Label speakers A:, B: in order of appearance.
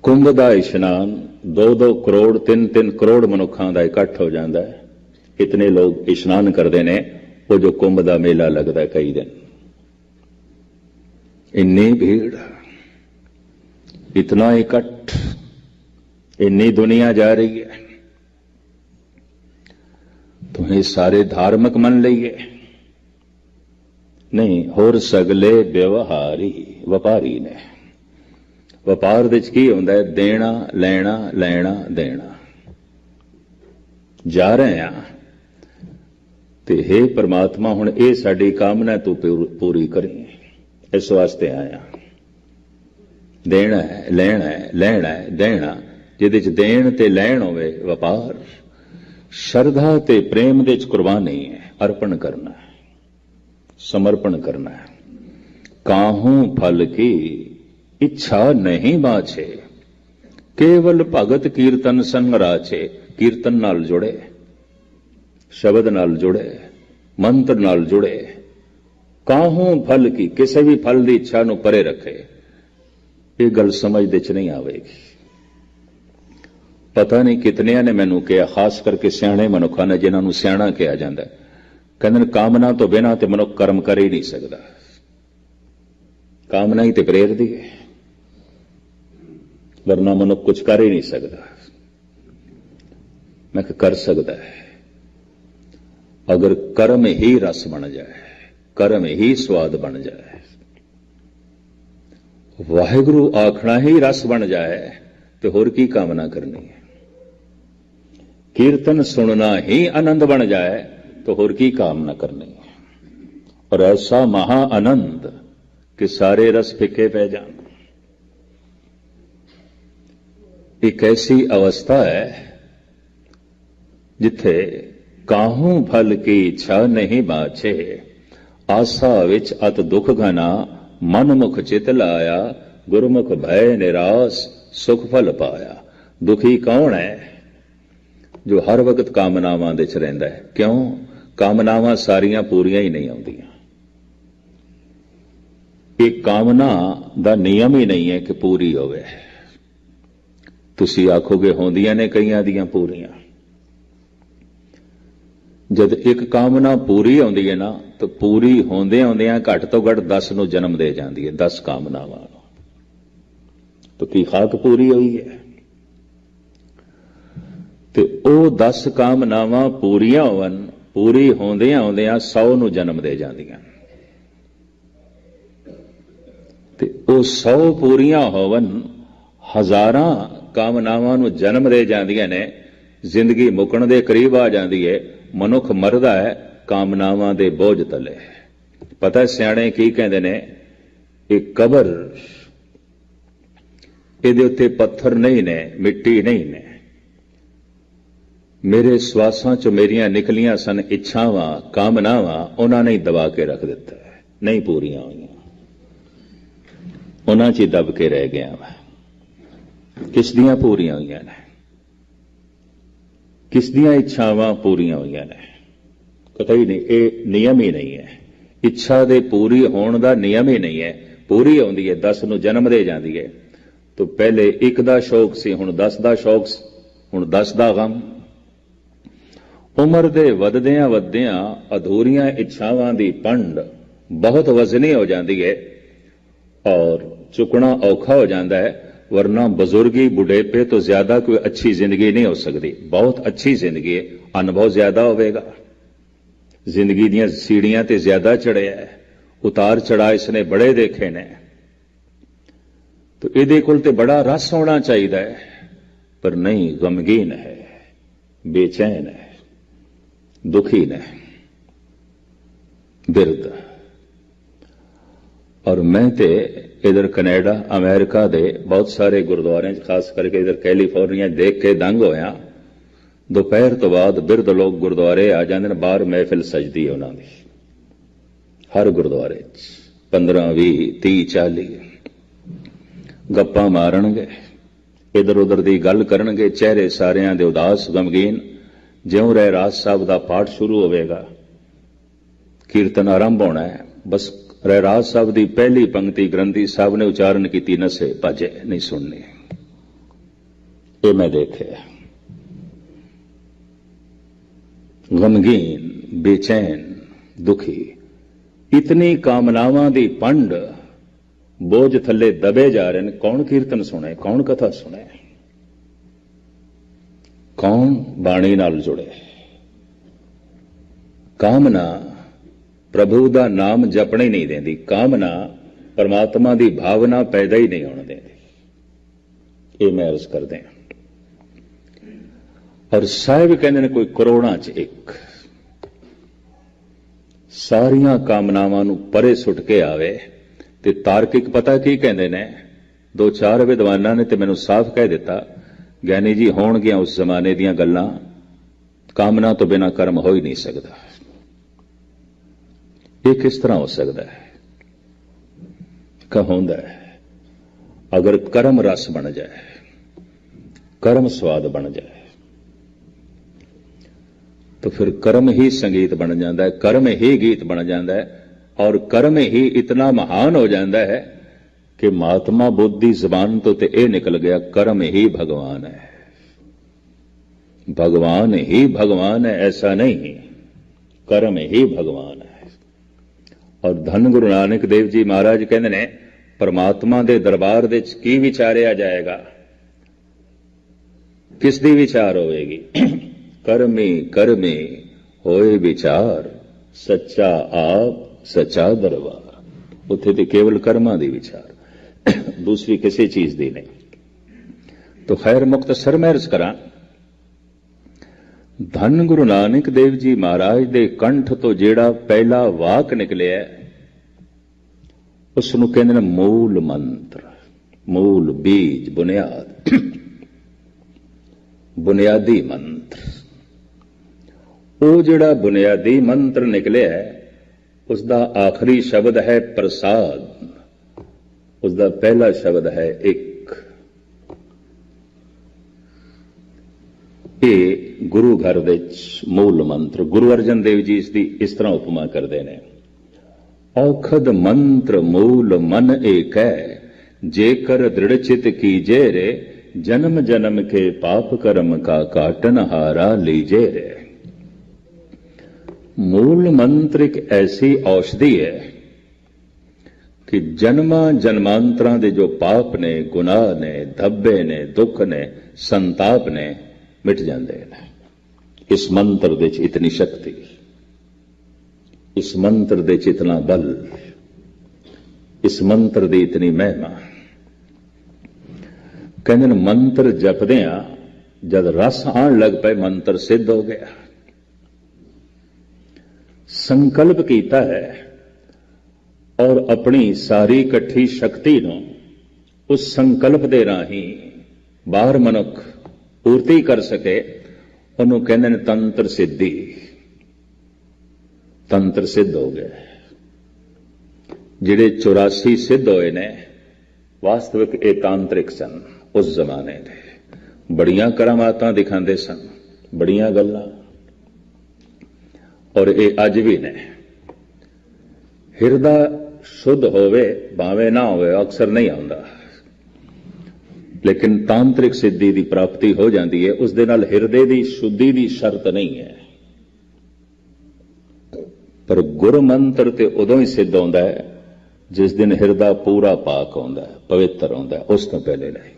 A: ਕੁੰਭ ਦਾ ਇਸ਼ਨਾਨ 2-2 ਕਰੋੜ 3-3 ਕਰੋੜ ਮਨੁੱਖਾਂ ਦਾ ਇਕੱਠ ਹੋ ਜਾਂਦਾ ਹੈ। ਇਤਨੇ ਲੋਕ ਇਸ਼ਨਾਨ ਕਰਦੇ ਨੇ। ਉਹ ਜੋ ਕੁੰਭ ਦਾ ਮੇਲਾ ਲੱਗਦਾ ਕਈ ਦਿਨ, ਇੰਨੀ ਭੀੜ, इतना इकट्ठ, इन्नी दुनिया जा रही है, तुम्हें सारे धार्मिक मन लीए नहीं, होर सगले व्यवहारी वपारी ने। ਵਪਾਰ ਦੇ ਵਿੱਚ ਕੀ ਹੁੰਦਾ ਹੈ? ਦੇਣਾ ਲੈਣਾ, ਲੈਣਾ ਦੇਣਾ। ਜਾ ਰਹੇ ਆ ਤੇ हे परमात्मा ਹੁਣ ਇਹ ਸਾਡੀ ਕਾਮਨਾ ਤੂੰ ਪੂਰੀ ਕਰੀ, ਇਸ ਵਾਸਤੇ ਆਇਆ। ਦੇਣਾ ਹੈ, ਲੈਣਾ ਹੈ, ਲੈਣਾ ਹੈ, ਦੇਣਾ, ਜਿਹਦੇ ਚ ਦੇਣ ਤੇ ਲੈਣ ਹੋਵੇ ਵਪਾਰ। ਸ਼ਰਧਾ ਤੇ ਪ੍ਰੇਮ ਦੇ ਵਿੱਚ ਕੁਰਬਾਨੀ ਹੈ, ਅਰਪਣ ਕਰਨਾ ਹੈ, ਸਮਰਪਣ ਕਰਨਾ ਹੈ। ਕਾਹੂ ਫਲ ਕੀ ਇੱਛਾ ਨਹੀਂ ਬਾਛੇ, ਕੇਵਲ ਭਗਤ ਕੀਰਤਨ ਸੰਗ ਰਾਛੇ। ਕੀਰਤਨ ਨਾਲ ਜੁੜੇ, ਸ਼ਬਦ ਨਾਲ ਜੁੜੇ, ਮੰਤਰ ਨਾਲ ਜੁੜੇ। ਕਾਹੂ ਫਲ ਕੀ, ਕਿਸੇ ਵੀ ਫਲ ਦੀ ਇੱਛਾ ਨੂੰ ਪਰੇ ਰੱਖੇ। ਇਹ ਗੱਲ ਸਮਝ ਦੇ ਚ ਨਹੀਂ ਆਵੇਗੀ। ਪਤਾ ਨਹੀਂ ਕਿਤਨਿਆਂ ਨੇ ਮੈਨੂੰ ਕਿਹਾ, ਖਾਸ ਕਰਕੇ ਸਿਆਣੇ ਮਨੁੱਖਾਂ ਨੇ, ਜਿਨ੍ਹਾਂ ਨੂੰ ਸਿਆਣਾ ਕਿਹਾ ਜਾਂਦਾ, ਕਹਿੰਦੇ ਨੇ ਕਾਮਨਾ ਤੋਂ ਬਿਨਾਂ ਤੇ ਮਨੁੱਖ ਕਰਮ ਕਰ ਹੀ ਨਹੀਂ ਸਕਦਾ। ਕਾਮਨਾ ਹੀ ਤੇ ਪ੍ਰੇਰਦੀ ਹੈ, ਵਰਨਾ ਮਨੁੱਖ ਕੁਝ ਕਰ ਹੀ ਨਹੀਂ ਸਕਦਾ। ਮੈਂ ਕਿਹਾ ਕਰ ਸਕਦਾ ਹੈ, ਅਗਰ ਕਰਮ ਹੀ ਰਸ ਬਣ ਜਾਏ, ਕਰਮ ਹੀ ਸਵਾਦ ਬਣ ਜਾਏ, ਵਾਹਿਗੁਰੂ ਆਖਣਾ ਹੀ ਰਸ ਬਣ ਜਾਏ, ਤੇ ਹੋਰ ਕੀ ਕਾਮਨਾ ਕਰਨੀ ਹੈ। ਕੀਰਤਨ ਸੁਣਨਾ ਹੀ ਆਨੰਦ ਬਣ ਜਾਏ, तो होर की कामना करनी है। और ऐसा महा आनंद कि सारे रस फिके पै जान। एक ऐसी अवस्था है जिथे काहू फल की इच्छा नहीं बाछे, आसा विच अत दुख घना, मन मुख चित लाया, गुरमुख भय निराश, सुख फल पाया। दुखी कौन है? जो हर वक्त कामनावां दे च रहिंदा है। क्यों? कामनावां सारियां पूरियां ही नहीं आउंदियां। एक कामना दा नियम ही नहीं है कि पूरी होवे। तुसी आखोगे होंदियां ने कईयां दियां पूरियां। जद एक कामना पूरी आउंदी है ना, तो पूरी होंदे आउंदियां घट तो घट 10 नूं जन्म दे जांदी है। 10 कामनावां नूं। तो की खाक पूरी हुई है? ते ओ 10 कामनावां पूरियां होवन, पूरी होंदियां होंदियां 100 नूं जन्म दे जांदियां। ते ओ 100 पूरियां होवन, हजारां कामनावां नूं जन्म दे जांदियां ने। जिंदगी मुकण दे करीब आ जांदी है। मनुख मरदा है कामनावां दे बोझ तले। पता सियाणे की कहंदे ने? एक कबर, इहदे उत्ते पत्थर नहीं ने, मिट्टी नहीं ने। मेरे श्वासां चों मेरियां निकलियां सन इच्छावां, कामनावां, उन्हां ने दबा के रख दिता है। नहीं पूरियां होईयां, उन्हां च ही दब के रह गया वा। किस दियां पूरियां होईयां ने? किस दियां इच्छावां पूरियां होईयां ने? कतई नहीं। ये नियम ही नहीं है। इच्छा दे पूरी होण दा नियम ही नहीं है। पूरी होंदी है, 10 नूं जन्म दे जांदी है। तो पहले 1 दा शौक सी, हुण 10 दा शौक, हुण 10 दा गम। उम्र दे वधदियां वधदियां अधूरियां इच्छावां दी पंड बहुत वजनी हो जाती है और चुकना औखा हो जाता है। वरना बुजुर्गी बुढ़ेपे तो ज्यादा कोई अच्छी जिंदगी नहीं हो सकती। बहुत अच्छी जिंदगी है, अनुभव ज्यादा होगा। जिंदगी दियां सीढ़ियां ते ज्यादा चढ़े है, उतार चढ़ा इसने बड़े देखे ने। तो इहदे कोल ते बड़ा रस होना चाहिए, पर नहीं, गमगीन है, बेचैन है, दुखी ने, बिरद। और मैं ते इधर कनेडा अमेरिका दे बहुत सारे गुरुद्वारे, खास करके इधर कैलीफोर्निया देख के दंग होया। दोपहर तो बाद बिरद लोग गुरुद्वारे आ जाते हैं। बाहर महफिल सजदी है उन्होंने, हर गुरुद्वारे 15, 20, 30, 40 गप्पा मारनगे, इधर उधर दी गल करनगे। चेहरे सारियां दे उदास गमगीन। ज्यों रहरास साहब का पाठ शुरू होगा, कीर्तन आरंभ होना है, बस रहरास साहब की पहली पंक्ति ग्रंथी साहब ने उच्चारण की, नशे भजे नहीं सुनने। ये मैं देखे। गमगीन, बेचैन, दुखी, इतनी कामनावां दी पंड बोझ थले दबे जा रहे हैं। कौन कीर्तन सुने, कौन कथा सुने, कौन बाणी नाल जुड़े। कामना प्रभु दा नाम जपने नहीं देंदी, कामना परमात्मा दी भावना पैदा ही नहीं होने देंदी। ये मैं अर्ज कर दें। और साहिब कहते हैं कोई करोड़ां च एक सारियां कामनावां नूं परे सुट के आवे। ते तार्किक पता की कहते ने, दो चार विद्वानां ने ते मैनूं साफ कह दिता, ज्ञानी जी होणगियां उस जमाने दीयां गल्लां, कामना तो बिना कर्म हो ही नहीं सकता। ये किस तरह हो सकता है? कहूंदा है अगर कर्म रस बन जाए, कर्म स्वाद बन जाए, तो फिर कर्म ही संगीत बन जाता है, कर्म ही गीत बन जाता है, और कर्म ही इतना महान हो जाता है कि महात्मा बुद्ध की जबान तो यह निकल गया, कर्म ही भगवान है। भगवान ही भगवान है ऐसा नहीं, कर्म ही भगवान है। और धन गुरु नानक देव जी महाराज कहते ने, परमात्मा दे दरबार दे की विचारिया जाएगा, किस दी विचार होएगी? कर्मी कर्मी होए विचार, सच्चा आप सच्चा दरबार। उत्थे ते केवल कर्मां दी विचार, दूसरी किसी चीज दी नहीं। तो खैर मुख्तसर मैं अर्ज करा, धन गुरु नानक देव जी महाराज दे कंठ तो जेड़ा पहला वाक निकलिया उसनूं कहंदे ने मूल मंत्र, मूल बीज, बुनियाद, बुनियादी मंत्र। वो जेड़ा बुनियादी मंत्र निकलिया है उसका आखिरी शब्द है प्रसाद, उसका पहला शब्द है एक। ये गुरु घर दे मूल मंत्र। गुरु अर्जन देव जी इसकी इस तरह उपमा करते हैं, औखद मंत्र मूल मन एक है, जेकर दृढ़ चित कीजे रे, जन्म जन्म के पाप कर्म का काटन हारा लीजे रे। मूल मंत्र एक ऐसी औषधि है कि जन्मा जन्मांतरां दे जो पाप ने, गुनाह ने, धब्बे ने, दुख ने, संताप ने मिट जाते हैं। इस मंत्र दे इतनी शक्ति, इस मंत्र दे इतना बल, इस मंत्र दी इतनी महिमा। कहते हैं मंत्र जपदियां जद रस आन लग पे मंत्र सिद्ध हो गया। संकल्प कीता है और अपनी सारी इकट्ठी शक्ति नूं उस संकल्प दे राही बाहर मनुख पूर्ति कर सके, उन्होंने कहते हैं तंत्र सिद्धि। तंत्र सिद्ध हो गया। जिहड़े 84 सिद्ध होए ने वास्तविक ये तांत्रिक सन उस जमाने दे। बड़ियां करामातां दिखाते सन, बड़ियां गल्लां, और ये अज भी ने। हिरदा शुद्ध होवे भावे ना होवे अक्सर नहीं आउंदा, लेकिन तांत्रिक सिद्धि की प्राप्ति हो जाती है। उस दे नाल हिरदे की शुद्धि की शर्त नहीं है, पर गुर मंत्र ते उदों ही सिद्ध होंदा है जिस दिन हिरदा पूरा पाक होंदा है, पवित्र होंदा है, उस तो पहले नहीं।